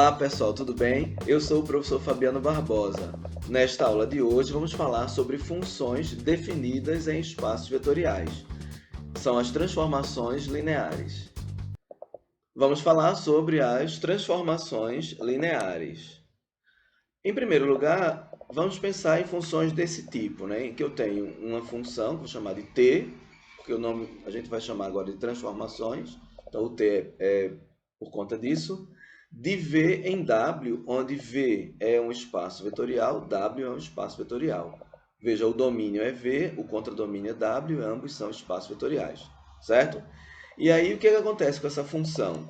Olá pessoal, tudo bem? Eu sou o professor Fabiano Barbosa. Nesta aula de hoje vamos falar sobre funções definidas em espaços vetoriais. São as transformações lineares. Vamos falar sobre as transformações lineares. Em primeiro lugar, vamos pensar em funções desse tipo, né? Em que eu tenho uma função, vou chamar de t, porque o nome a gente vai chamar agora de transformações. Então o t é por conta disso. De V em W, onde V é um espaço vetorial, W é um espaço vetorial. Veja, o domínio é V, o contradomínio é W, ambos são espaços vetoriais, certo? E aí, o que acontece com essa função?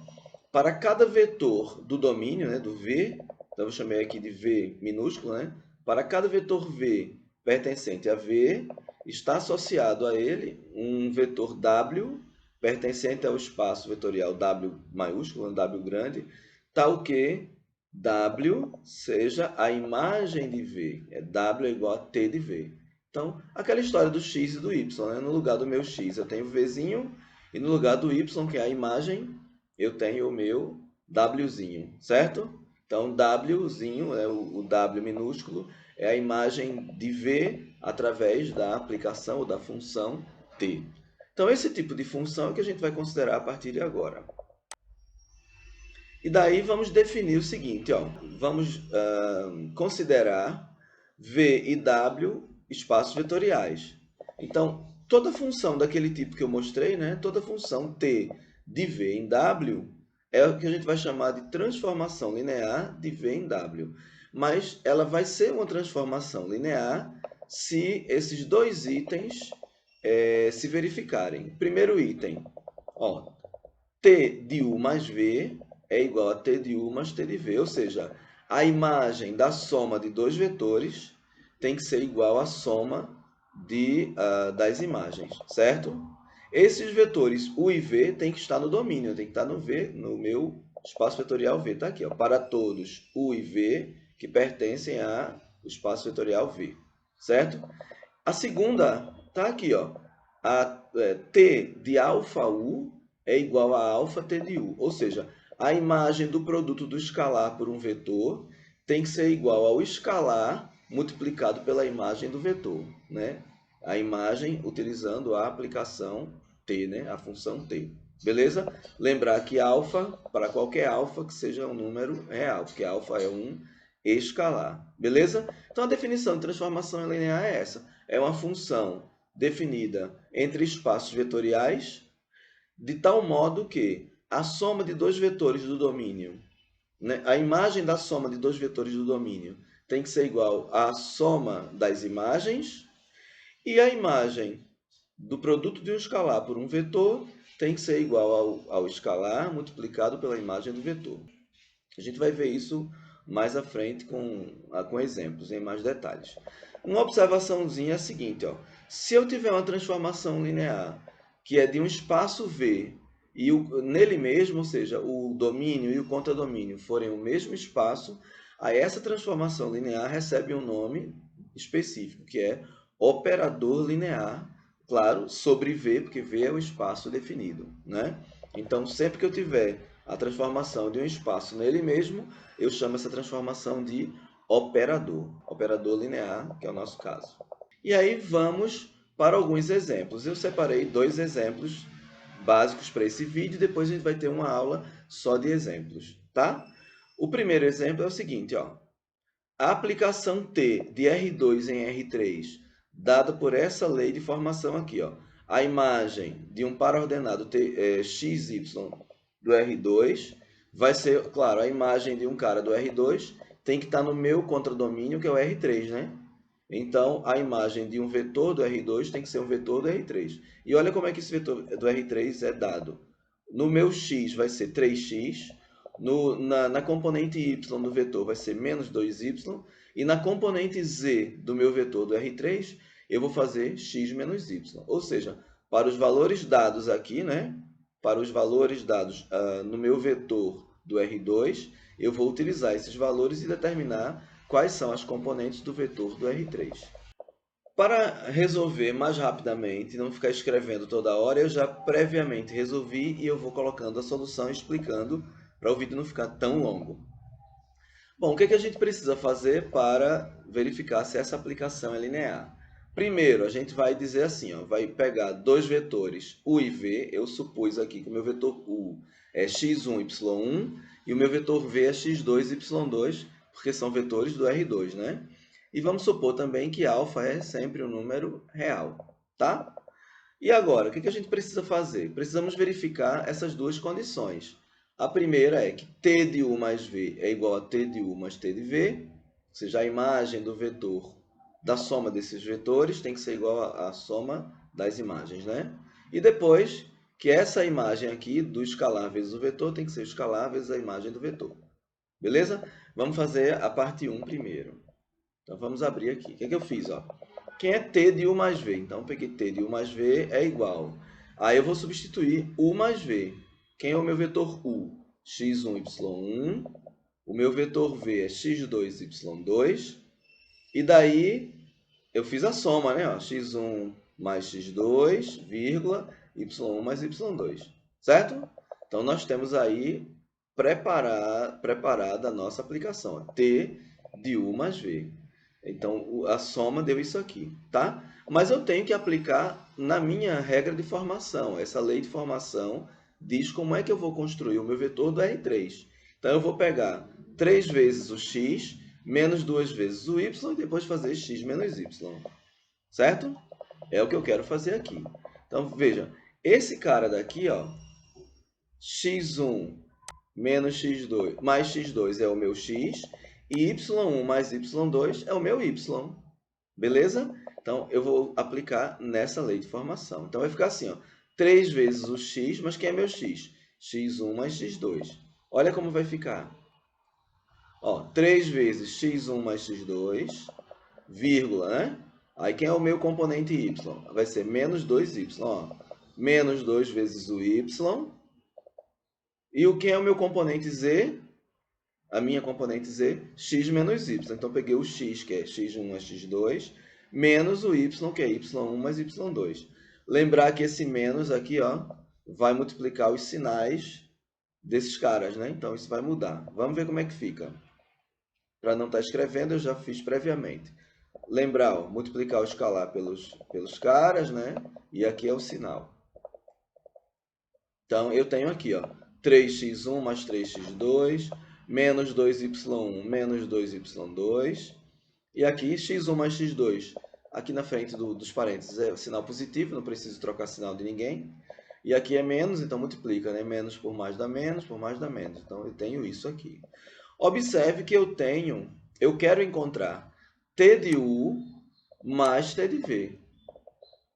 Para cada vetor do domínio, né, do V, então eu chamei aqui de V minúsculo, né? Para cada vetor V pertencente a V, está associado a ele um vetor W pertencente ao espaço vetorial W maiúsculo, W grande, tal que W seja a imagem de V. W é igual a T de V. Então, aquela história do x e do y, né? No lugar do meu x eu tenho Vzinho, e no lugar do y, que é a imagem, eu tenho o meu Wzinho, certo? Então, Wzinho, o W minúsculo, é a imagem de V através da aplicação ou da função t. Então, esse tipo de função é que a gente vai considerar a partir de agora. E daí vamos definir o seguinte, ó, vamos considerar V e W espaços vetoriais. Então, toda função daquele tipo que eu mostrei, né, toda função t de V em W, é o que a gente vai chamar de transformação linear de V em W. Mas ela vai ser uma transformação linear se esses dois itens se verificarem. Primeiro item, ó, T de U mais V é igual a T de U mais T de V, ou seja, a imagem da soma de dois vetores tem que ser igual à soma das imagens, certo? Esses vetores U e V têm que estar no domínio, tem que estar no V, no meu espaço vetorial V. Está aqui, ó, para todos U e V que pertencem ao espaço vetorial V, certo? A segunda está aqui, ó, T de alfa U é igual a alfa T de U, ou seja, a imagem do produto do escalar por um vetor tem que ser igual ao escalar multiplicado pela imagem do vetor, né? A imagem utilizando a aplicação t, né? A função t. Beleza? Lembrar que alfa, para qualquer alfa, que seja um número real, porque alfa é um escalar. Beleza? Então, a definição de transformação linear é essa. É uma função definida entre espaços vetoriais, de tal modo que a soma de dois vetores do domínio, né, a imagem da soma de dois vetores do domínio tem que ser igual à soma das imagens, e a imagem do produto de um escalar por um vetor tem que ser igual ao escalar multiplicado pela imagem do vetor. A gente vai ver isso mais à frente com exemplos, em mais detalhes. Uma observaçãozinha é a seguinte, ó, se eu tiver uma transformação linear que é de um espaço V e nele mesmo, ou seja, o domínio e o contradomínio forem o mesmo espaço, aí essa transformação linear recebe um nome específico, que é operador linear, claro, sobre V, porque V é o espaço definido, né? Então, sempre que eu tiver a transformação de um espaço nele mesmo, eu chamo essa transformação de operador linear, que é o nosso caso. E aí vamos para alguns exemplos. Eu separei dois exemplos básicos para esse vídeo, depois a gente vai ter uma aula só de exemplos, tá? O primeiro exemplo é o seguinte, ó. A aplicação T de R2 em R3, dada por essa lei de formação aqui, ó. A imagem de um par-ordenado XY do R2 vai ser, claro, a imagem de um cara do R2 tem que estar no meu contradomínio, que é o R3, né? Então, a imagem de um vetor do R2 tem que ser um vetor do R3. E olha como é que esse vetor do R3 é dado. No meu x vai ser 3x, na componente y do vetor vai ser menos 2y, e na componente z do meu vetor do R3, eu vou fazer x menos y. Ou seja, para os valores dados aqui, né? Para os valores dados no meu vetor do R2, eu vou utilizar esses valores e determinar quais são as componentes do vetor do R3. Para resolver mais rapidamente, não ficar escrevendo toda hora, eu já previamente resolvi e eu vou colocando a solução e explicando para o vídeo não ficar tão longo. Bom, o que é que a gente precisa fazer para verificar se essa aplicação é linear? Primeiro, a gente vai dizer assim, ó, vai pegar dois vetores U e V. Eu supus aqui que o meu vetor U é x1, y1 e o meu vetor V é x2, y2, porque são vetores do R2, né? E vamos supor também que alfa é sempre um número real, tá? E agora, o que a gente precisa fazer? Precisamos verificar essas duas condições. A primeira é que t de u mais v é igual a t de u mais t de v, ou seja, a imagem do vetor da soma desses vetores tem que ser igual à soma das imagens, né? E depois que essa imagem aqui do escalar vezes o vetor tem que ser o escalar vezes a imagem do vetor. Beleza? Vamos fazer a parte 1 primeiro. Então vamos abrir aqui. O que eu fiz? Ó? Quem é t de u mais v? Então eu peguei t de u mais v é igual. Aí eu vou substituir u mais v. Quem é o meu vetor u? x1, y1. O meu vetor v é x2, y2. E daí eu fiz a soma, né? Ó, x1 mais x2, vírgula, y1 mais y2. Certo? Então nós temos aí preparada a nossa aplicação. Ó, t de u mais v. Então, a soma deu isso aqui, tá? Mas eu tenho que aplicar na minha regra de formação. Essa lei de formação diz como é que eu vou construir o meu vetor do R3. Então, eu vou pegar 3 vezes o x, menos 2 vezes o y, e depois fazer x menos y. Certo? É o que eu quero fazer aqui. Então, veja, esse cara daqui, ó, x1 menos x2 mais x2 é o meu x, e y1 mais y2 é o meu y. Beleza? Então, eu vou aplicar nessa lei de formação. Então, vai ficar assim, ó, 3 vezes o x, mas quem é meu x? x1 mais x2. Olha como vai ficar. Ó, 3 vezes x1 mais x2, vírgula, né? Aí, quem é o meu componente y? Vai ser menos 2y. Ó, menos 2 vezes o y. E o que é o meu componente z? A minha componente z, x menos y. Então, eu peguei o x, que é x1 mais x2, menos o y, que é y1 mais y2. Lembrar que esse menos aqui, ó, vai multiplicar os sinais desses caras, né? Então, isso vai mudar. Vamos ver como é que fica. Para não estar escrevendo, eu já fiz previamente. Lembrar, ó, multiplicar o escalar pelos caras, né? E aqui é o sinal. Então, eu tenho aqui, ó, 3x1 mais 3x2, menos 2y1 menos 2y2. E aqui, x1 mais x2. Aqui na frente dos parênteses é o sinal positivo, não preciso trocar sinal de ninguém. E aqui é menos, então multiplica, né? Menos por mais dá menos, por mais dá menos. Então, eu tenho isso aqui. Observe que eu quero encontrar t de u mais t de v.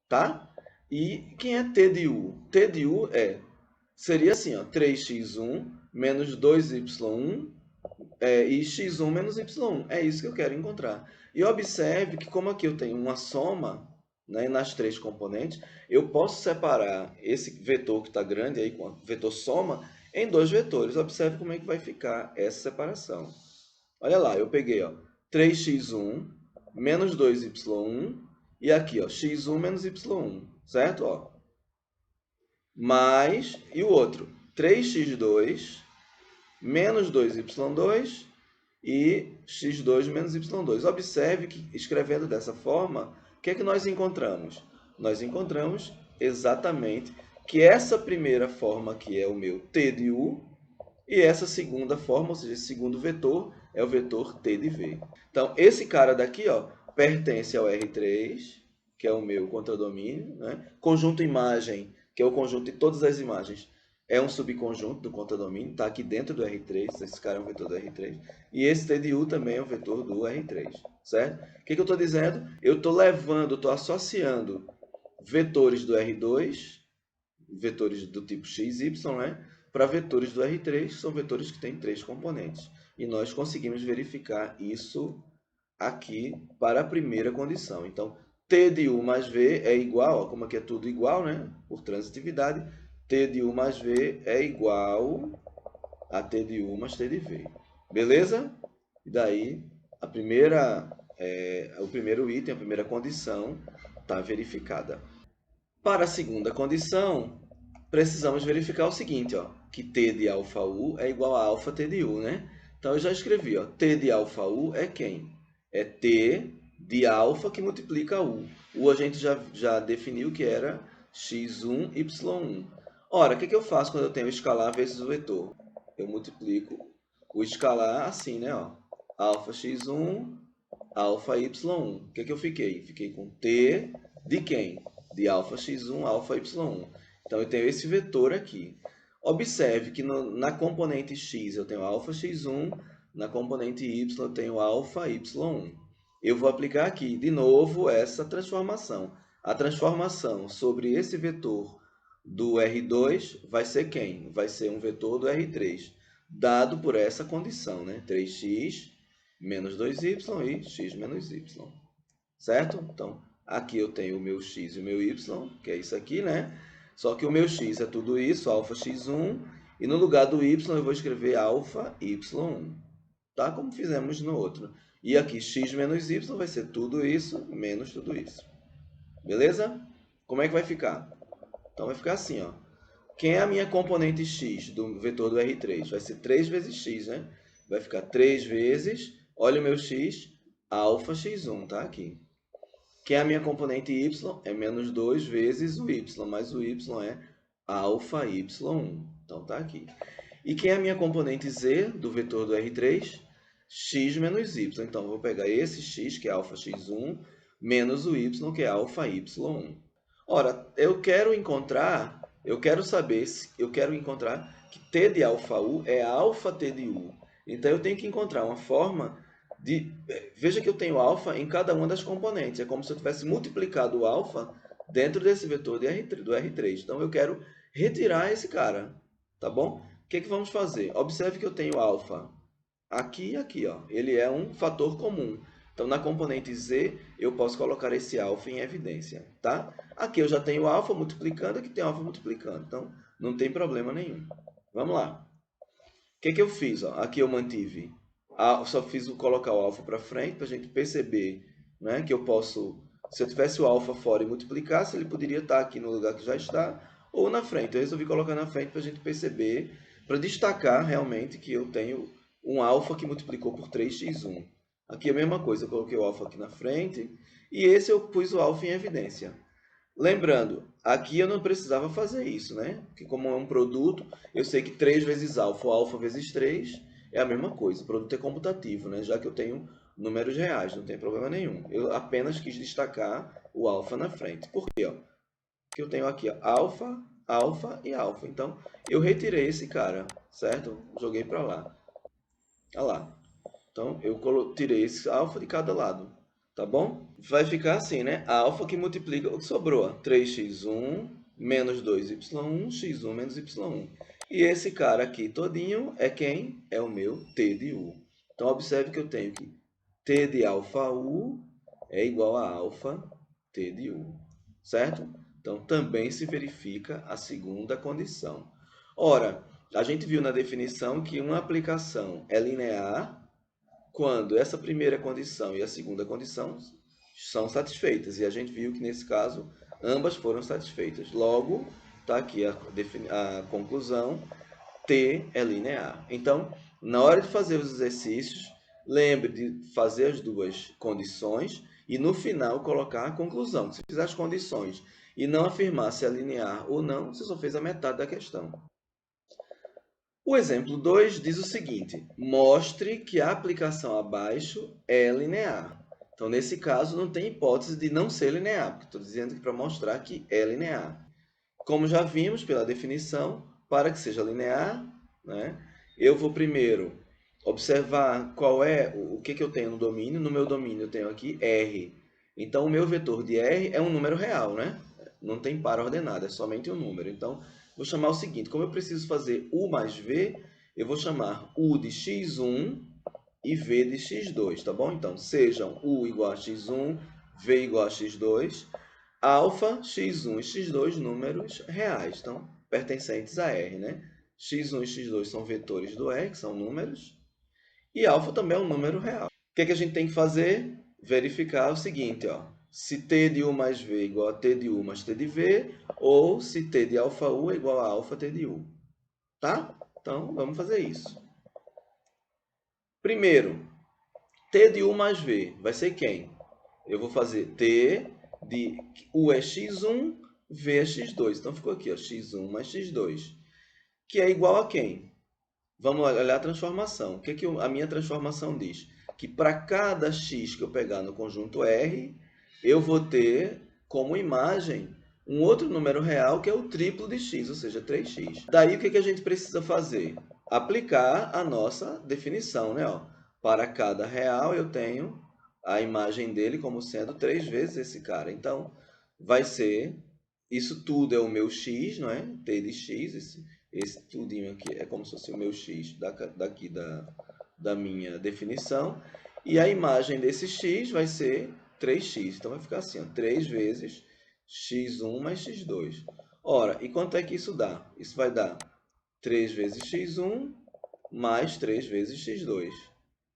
Tá? E quem é t de u? T de u seria assim, ó, 3x1 menos 2y1 e x1 menos y1. É isso que eu quero encontrar. E observe que como aqui eu tenho uma soma, né, nas três componentes, eu posso separar esse vetor que está grande aí, com o vetor soma, em dois vetores. Observe como é que vai ficar essa separação. Olha lá, eu peguei, ó, 3x1 menos 2y1 e aqui, ó, x1 menos y1, certo? Ó, mais, e o outro, 3x2 menos 2y2 e x2 menos y2. Observe que, escrevendo dessa forma, o que é que nós encontramos? Nós encontramos exatamente que essa primeira forma aqui é o meu t de u, e essa segunda forma, ou seja, esse segundo vetor, é o vetor t de v. Então, esse cara daqui, ó, pertence ao R3, que é o meu contradomínio, né? Conjunto imagem, que é o conjunto de todas as imagens, é um subconjunto do contradomínio, está aqui dentro do R3, esse cara é um vetor do R3, e esse t de u também é um vetor do R3, certo? O que eu estou dizendo? Eu estou associando vetores do R2, vetores do tipo x, y, né? Para vetores do R3, que são vetores que têm três componentes. E nós conseguimos verificar isso aqui para a primeira condição. Então, t de u mais v é igual, ó, como aqui é tudo igual, né? Por transitividade, t de u mais v é igual a t de u mais t de v. Beleza? E daí, o primeiro item, a primeira condição, está verificada. Para a segunda condição, precisamos verificar o seguinte, ó, que t de alfa u é igual a alfa t de u, né? Então, eu já escrevi, ó, T de alfa U é quem? É T de alfa que multiplica U. U a gente já definiu que era x1, y1. Ora, o que eu faço quando eu tenho o escalar vezes o vetor? Eu multiplico o escalar assim, né? Ó, alfa x1, alfa y1. O que eu fiquei? Fiquei com T de quem? De alfa x1, alfa y1. Então, eu tenho esse vetor aqui. Observe que na componente x eu tenho alfa x1, na componente y eu tenho alfa y1. Eu vou aplicar aqui, de novo, essa transformação. A transformação sobre esse vetor do R2 vai ser quem? Vai ser um vetor do R3, dado por essa condição, né? 3x menos 2y e x menos y. Certo? Então, aqui eu tenho o meu x e o meu y, que é isso aqui, né? Só que o meu x é tudo isso, alfa x1, e no lugar do y eu vou escrever alfa y1, tá? Como fizemos no outro. E aqui x menos y vai ser tudo isso menos tudo isso. Beleza? Como é que vai ficar? Então vai ficar assim, ó. Quem é a minha componente x do vetor do R3? Vai ser 3 vezes x, né? Vai ficar 3 vezes, olha o meu x, alfa x1, tá? Aqui. Quem é a minha componente y? É menos 2 vezes o y, mas o y é alfa y1. Então tá aqui. E quem é a minha componente z do vetor do R3? X menos y. Então eu vou pegar esse x, que é alfa x1, menos o y, que é alfa y1. Ora, eu quero encontrar que t de alfa u é alfa t de u. Então eu tenho que encontrar uma forma de... Veja que eu tenho alfa em cada uma das componentes. É como se eu tivesse multiplicado o alfa dentro desse vetor do R3. Então eu quero retirar esse cara, tá bom? O que vamos fazer? Observe que eu tenho alfa aqui e aqui, ó. Ele é um fator comum. Então, na componente z, eu posso colocar esse alfa em evidência, tá? Aqui eu já tenho alfa multiplicando, aqui tem alfa multiplicando. Então, não tem problema nenhum. Vamos lá. O que eu fiz? Ó? Aqui eu mantive. Só fiz colocar o alfa para frente, para a gente perceber, né, que eu posso... Se eu tivesse o alfa fora e multiplicasse, ele poderia estar aqui no lugar que já está, ou na frente. Eu resolvi colocar na frente para a gente perceber, para destacar realmente que eu tenho um alfa que multiplicou por 3x1. Aqui é a mesma coisa, eu coloquei o alfa aqui na frente, e esse eu pus o alfa em evidência. Lembrando, aqui eu não precisava fazer isso, né? Porque como é um produto, eu sei que 3 vezes alfa ou alfa vezes 3 é a mesma coisa. O produto é comutativo, né? Já que eu tenho números reais, não tem problema nenhum. Eu apenas quis destacar o alfa na frente. Por quê? Ó? Porque eu tenho aqui ó, alfa, alfa e alfa. Então, eu retirei esse cara, certo? Joguei para lá. Olha lá. Então, eu tirei esse alfa de cada lado, tá bom? Vai ficar assim, né? A alfa que multiplica o que sobrou, 3x1 menos 2y1, x1 menos y1. E esse cara aqui todinho é quem? É o meu t de u. Então, observe que eu tenho que t de alfa u é igual a alfa t de u, certo? Então, também se verifica a segunda condição. Ora, a gente viu na definição que uma aplicação é linear quando essa primeira condição e a segunda condição são satisfeitas. E a gente viu que, nesse caso, ambas foram satisfeitas. Logo, está aqui a conclusão, T é linear. Então, na hora de fazer os exercícios, lembre de fazer as duas condições e, no final, colocar a conclusão. Se fizer as condições e não afirmar se é linear ou não, você só fez a metade da questão. O exemplo 2 diz o seguinte: mostre que a aplicação abaixo é linear. Então, nesse caso, não tem hipótese de não ser linear, porque estou dizendo que para mostrar que é linear. Como já vimos pela definição, para que seja linear, né, eu vou primeiro observar qual é o que eu tenho no domínio. No meu domínio eu tenho aqui R. Então, o meu vetor de R é um número real, né? Não tem par ordenado, é somente um número. Então, vou chamar o seguinte, como eu preciso fazer U mais V, eu vou chamar U de x1 e V de x2, tá bom? Então, sejam U igual a x1, V igual a x2, alfa, x1 e x2 números reais, então, pertencentes a R, né? x1 e x2 são vetores do R, que são números, e alfa também é um número real. O que a gente tem que fazer? Verificar o seguinte, ó. Se t de u mais v é igual a t de u mais t de v, ou se t de alfa u é igual a alfa t de u. Tá? Então, vamos fazer isso. Primeiro, t de u mais v vai ser quem? Eu vou fazer t de u é x1, v é x2. Então ficou aqui, ó, x1 mais x2, que é igual a quem? Vamos olhar a transformação. O que, que a minha transformação diz? Que para cada x que eu pegar no conjunto R, eu vou ter como imagem um outro número real que é o triplo de x, ou seja, 3x. Daí o que, que a gente precisa fazer? Aplicar a nossa definição, né? Ó, para cada real eu tenho a imagem dele como sendo 3 vezes esse cara. Então, vai ser, isso tudo é o meu x, não é? T de x, esse tudinho aqui é como se fosse o meu x daqui da minha definição. E a imagem desse x vai ser 3x. Então, vai ficar assim, ó, 3 vezes x1 mais x2. Ora, e quanto é que isso dá? Isso vai dar 3 vezes x1 mais 3 vezes x2.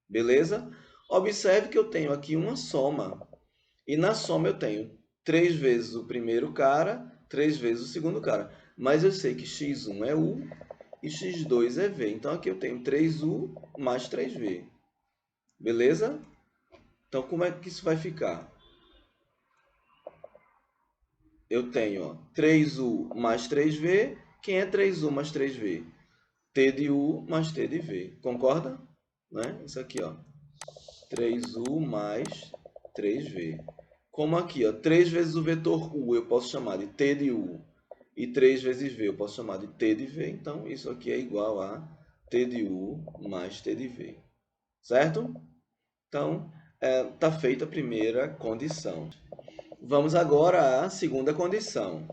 Beleza? Observe que eu tenho aqui uma soma. E na soma eu tenho 3 vezes o primeiro cara, 3 vezes o segundo cara. Mas eu sei que x1 é u e x2 é v. Então aqui eu tenho 3u mais 3v. Beleza? Então como é que isso vai ficar? Eu tenho, ó, 3u mais 3v. Quem é 3u mais 3v? T de u mais T de v. Concorda? Né? Isso aqui, ó. 3u mais 3v. Como aqui, ó, 3 vezes o vetor u eu posso chamar de T de u e 3 vezes v eu posso chamar de T de v. Então, isso aqui é igual a T de u mais T de v. Certo? Então, está feita a primeira condição. Vamos agora à segunda condição.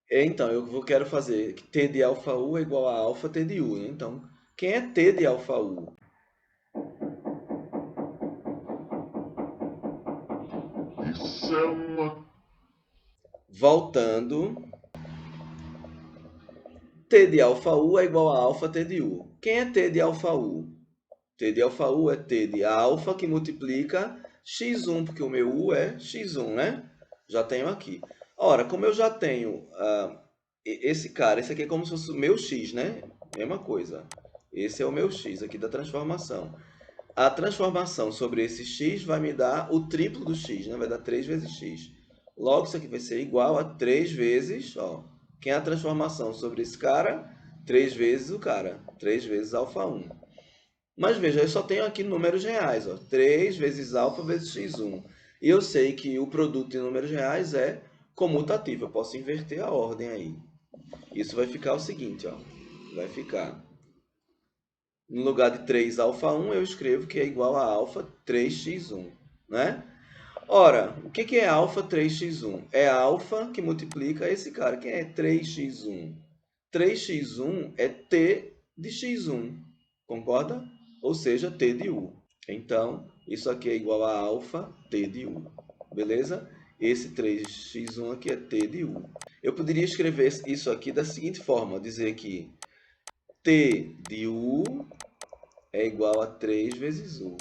Então, quero fazer que T de alfa u é igual a alfa T de u. Né? Então, quem é T de alfa u? Isso é uma. Voltando, T de alfa u é igual a alfa T de u. Quem é T de alfa u? T de alfa u é T de alfa que multiplica x1, porque o meu u é x1, né? Já tenho aqui. Ora, como eu já tenho esse cara, esse aqui é como se fosse o meu x, né? Mesma coisa. Esse é o meu x aqui da transformação. A transformação sobre esse x vai me dar o triplo do x, né? Vai dar 3 vezes x. Logo, isso aqui vai ser igual a 3 vezes, ó, quem é a transformação sobre esse cara? 3 vezes o cara, 3 vezes alfa 1. Mas veja, eu só tenho aqui números reais, ó, 3 vezes alfa vezes x1. E eu sei que o produto de números reais é comutativo, eu posso inverter a ordem aí. Isso vai ficar o seguinte, ó, vai ficar, no lugar de 3 alfa 1, eu escrevo que é igual a alfa 3x1, né? Ora, o que é alfa 3x1? É alfa que multiplica esse cara. Quem é 3x1? 3x1 é t de x1, concorda? Ou seja, t de u. Então, isso aqui é igual a alfa t de u, beleza? Esse 3x1 aqui é t de u. Eu poderia escrever isso aqui da seguinte forma, dizer que t de u é igual a 3 vezes u,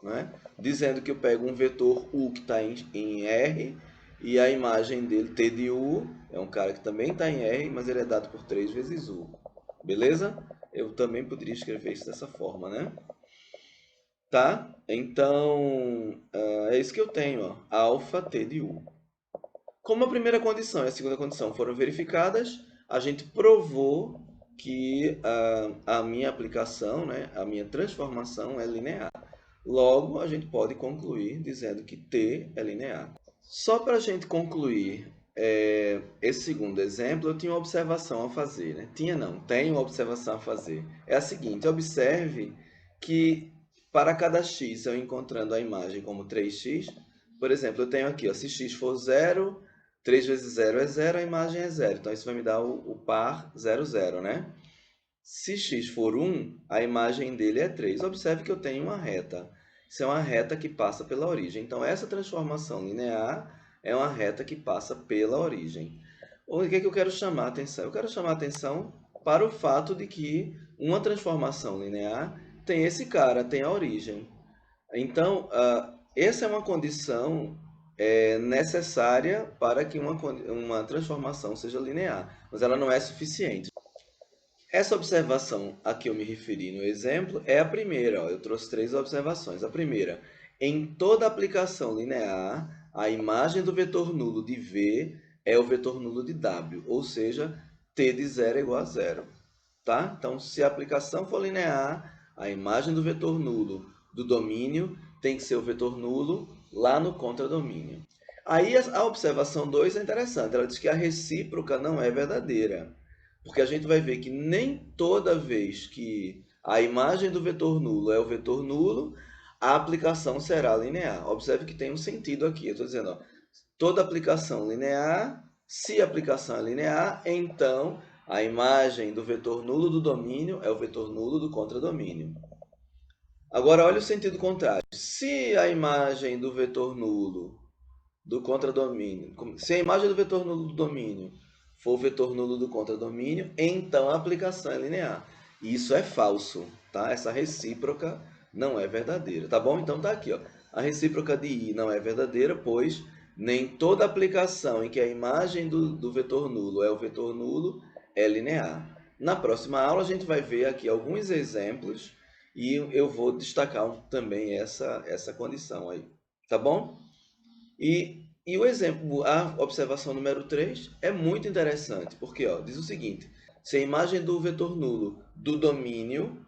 né? Dizendo que eu pego um vetor u que está em R e a imagem dele, T de u, é um cara que também está em R, mas ele é dado por 3 vezes u. Beleza? Eu também poderia escrever isso dessa forma, né? Tá? Então, é isso que eu tenho, ó, alfa T de u. Como a primeira condição e a segunda condição foram verificadas, a gente provou que a minha aplicação, né, a minha transformação é linear. Logo, a gente pode concluir dizendo que T é linear. Só para a gente concluir esse segundo exemplo, eu tinha uma observação a fazer. Né? Tinha não, tenho uma observação a fazer. É a seguinte, observe que para cada x, eu encontrando a imagem como 3x, por exemplo, eu tenho aqui, ó, se x for 0, 3 vezes 0 é 0, a imagem é 0. Então, isso vai me dar o par 0, 0, né? Se x for 1, a imagem dele é 3. Observe que eu tenho uma reta. Isso é uma reta que passa pela origem. Então, essa transformação linear é uma reta que passa pela origem. O que é que eu quero chamar a atenção? Eu quero chamar a atenção para o fato de que uma transformação linear tem esse cara, tem a origem. Então, essa é uma condição necessária para que uma transformação seja linear, mas ela não é suficiente. Essa observação a que eu me referi no exemplo é a primeira. Ó, eu trouxe 3 observações. A primeira, em toda aplicação linear, a imagem do vetor nulo de V é o vetor nulo de W, ou seja, t de 0 é igual a 0. Tá? Então, se a aplicação for linear, a imagem do vetor nulo do domínio tem que ser o vetor nulo lá no contradomínio. Aí a observação 2 é interessante. Ela diz que a recíproca não é verdadeira. Porque a gente vai ver que nem toda vez que a imagem do vetor nulo é o vetor nulo, a aplicação será linear. Observe que tem um sentido aqui. Eu estou dizendo, ó, toda aplicação linear, se a aplicação é linear, então a imagem do vetor nulo do domínio é o vetor nulo do contradomínio. Agora, olha o sentido contrário. Se a imagem do vetor nulo do contradomínio, se a imagem do vetor nulo do domínio for o vetor nulo do contradomínio, então a aplicação é linear. Isso é falso, tá? Essa recíproca não é verdadeira, tá bom? Então tá aqui, ó. A recíproca de I não é verdadeira, pois nem toda aplicação em que a imagem do vetor nulo é o vetor nulo é linear. Na próxima aula a gente vai ver aqui alguns exemplos e eu vou destacar também essa condição aí, tá bom? E o exemplo, a observação número 3 é muito interessante, porque ó, diz o seguinte: se a imagem do vetor nulo do domínio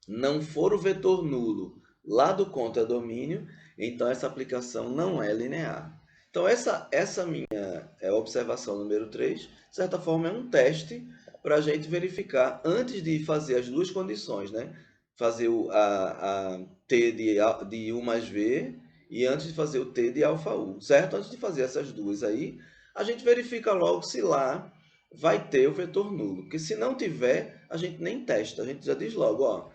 não for o vetor nulo lá do contradomínio, então essa aplicação não é linear. Então essa minha observação número 3, de certa forma, é um teste para a gente verificar, antes de fazer as duas condições, né? Fazer a T de U mais V e antes de fazer o T de alfa U, certo? Antes de fazer essas duas aí, a gente verifica logo se lá vai ter o vetor nulo. Porque se não tiver, a gente nem testa, a gente já diz logo, ó,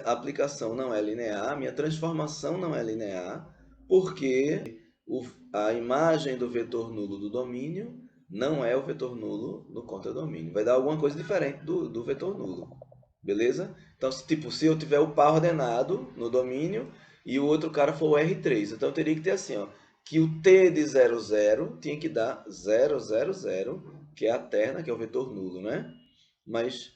a aplicação não é linear, a minha transformação não é linear, porque a imagem do vetor nulo do domínio não é o vetor nulo no contradomínio. Vai dar alguma coisa diferente do vetor nulo, beleza? Então, se eu tiver o par ordenado no domínio e o outro cara for o R3, então eu teria que ter assim, ó, que o T de 0, 0 tinha que dar 0, 0, 0, que é a terna, que é o vetor nulo, né? Mas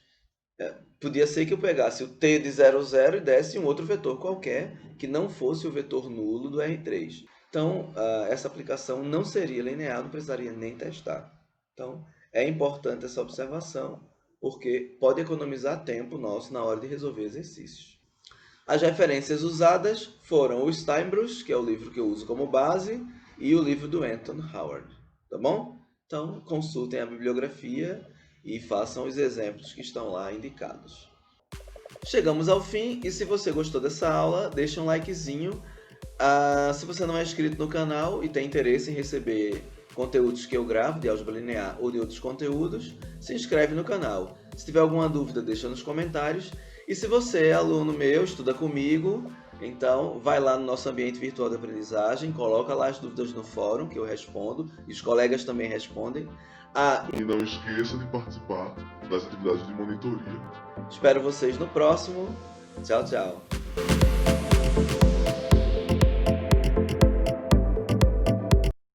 podia ser que eu pegasse o T de 0, 0 e desse um outro vetor qualquer que não fosse o vetor nulo do R3. Então, essa aplicação não seria linear, não precisaria nem testar. Então, é importante essa observação, porque pode economizar tempo nosso na hora de resolver exercícios. As referências usadas foram o Steinbruch, que é o livro que eu uso como base, e o livro do Anton Howard, tá bom? Então, consultem a bibliografia e façam os exemplos que estão lá indicados. Chegamos ao fim, e se você gostou dessa aula, deixa um likezinho. Se você não é inscrito no canal e tem interesse em receber conteúdos que eu gravo de álgebra linear ou de outros conteúdos, se inscreve no canal. Se tiver alguma dúvida, deixa nos comentários. E se você é aluno meu, estuda comigo, então vai lá no nosso ambiente virtual de aprendizagem, coloca lá as dúvidas no fórum que eu respondo, e os colegas também respondem. E não esqueça de participar das atividades de monitoria. Espero vocês no próximo. Tchau, tchau.